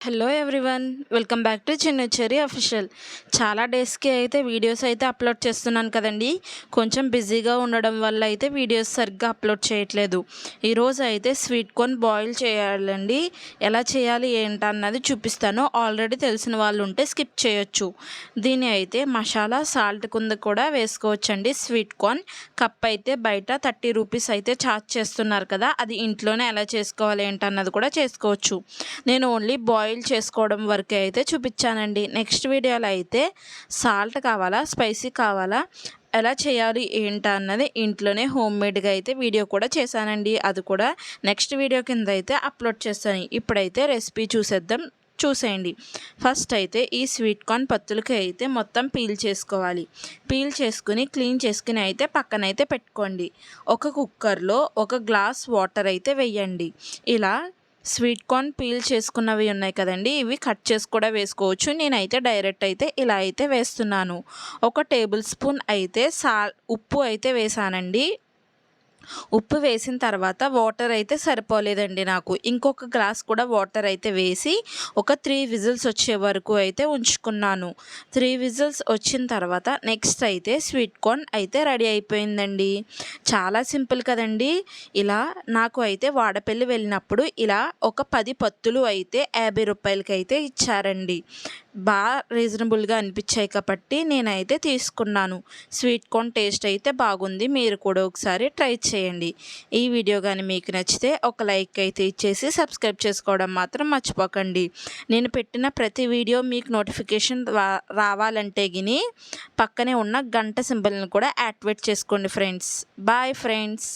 Hello everyone, welcome back to చిన్న cherry official. చాలా డేస్కి అయితే వీడియోస్ అయితే అప్లోడ్ చేస్తున్నాను కదండి. కొంచెం బిజీగా ఉండడం వల్ల అయితే వీడియోస్ సరిగ్గా అప్లోడ్ చేయట్లేదు. ఈరోజు అయితే స్వీట్ కార్న్ బాయిల్ చేయాలండి. ఎలా చేయాలి ఏంటన్నది చూపిస్తాను. ఆల్రెడీ తెలిసిన వాళ్ళు ఉంటే స్కిప్ చేయొచ్చు. దీని అయితే మసాలా సాల్ట్ కింద కూడా వేసుకోవచ్చండి. స్వీట్ కార్న్ కప్ అయితే బయట 30 రూపీస్ అయితే ఛార్జ్ చేస్తున్నారు కదా, అది ఇంట్లోనే ఎలా చేసుకోవాలి ఏంటన్నది కూడా చేసుకోవచ్చు. నేను ఓన్లీ బాయిల్ చేసుకోవడం వరకే అయితే చూపించానండి. నెక్స్ట్ వీడియోలో అయితే సాల్ట్ కావాలా, స్పైసీ కావాలా, ఎలా చేయాలి ఏంటా అన్నది ఇంట్లోనే హోమ్మేడ్గా అయితే వీడియో కూడా చేశానండి. అది కూడా నెక్స్ట్ వీడియో కింద అయితే అప్లోడ్ చేస్తాను. ఇప్పుడైతే రెసిపీ చూసేయండి. ఫస్ట్ అయితే ఈ స్వీట్ కార్న్ పత్తులకి అయితే మొత్తం పీల్ చేసుకోవాలి. పీల్ చేసుకుని క్లీన్ చేసుకుని అయితే పక్కనైతే పెట్టుకోండి. ఒక కుక్కర్లో 1 గ్లాస్ వాటర్ అయితే వేయండి. ఇలా స్వీట్ కార్న్ పీల్ చేసుకున్నవి ఉన్నాయి కదండి, ఇవి కట్ చేసి కూడా వేసుకోవచ్చు. నేనైతే డైరెక్ట్ అయితే ఇలా అయితే వేస్తున్నాను. 1 టేబుల్ స్పూన్ అయితే ఉప్పు అయితే వేసానండి. ఉప్పు వేసిన తర్వాత వాటర్ అయితే సరిపోలేదండి నాకు. ఇంకొక గ్లాస్ కూడా వాటర్ అయితే వేసి ఒక 3 విజిల్స్ వచ్చే వరకు అయితే ఉంచుకున్నాను. 3 విజిల్స్ వచ్చిన తర్వాత నెక్స్ట్ అయితే స్వీట్ కార్న్ అయితే రెడీ అయిపోయిందండి. చాలా సింపుల్ కదండి. ఇలా నాకు అయితే వాడపల్లి వెళ్ళినప్పుడు ఇలా ఒక 10 పత్తులు అయితే 50 రూపాయలకి అయితే ఇచ్చారండి. బాగా రీజనబుల్గా అనిపించాయి కాబట్టి నేనైతే తీసుకున్నాను. స్వీట్ కార్న్ టేస్ట్ అయితే బాగుంది. మీరు కూడా ఒకసారి ట్రై చేయండి. ఈ వీడియో కానీ మీకు నచ్చితే ఒక లైక్ అయితే ఇచ్చేసి సబ్స్క్రైబ్ చేసుకోవడం మాత్రం మర్చిపోకండి. నేను పెట్టిన ప్రతి వీడియో మీకు నోటిఫికేషన్ రావాలంటే గిని పక్కనే ఉన్న గంట సింబల్ని కూడా యాక్టివేట్ చేసుకోండి ఫ్రెండ్స్. Bye friends.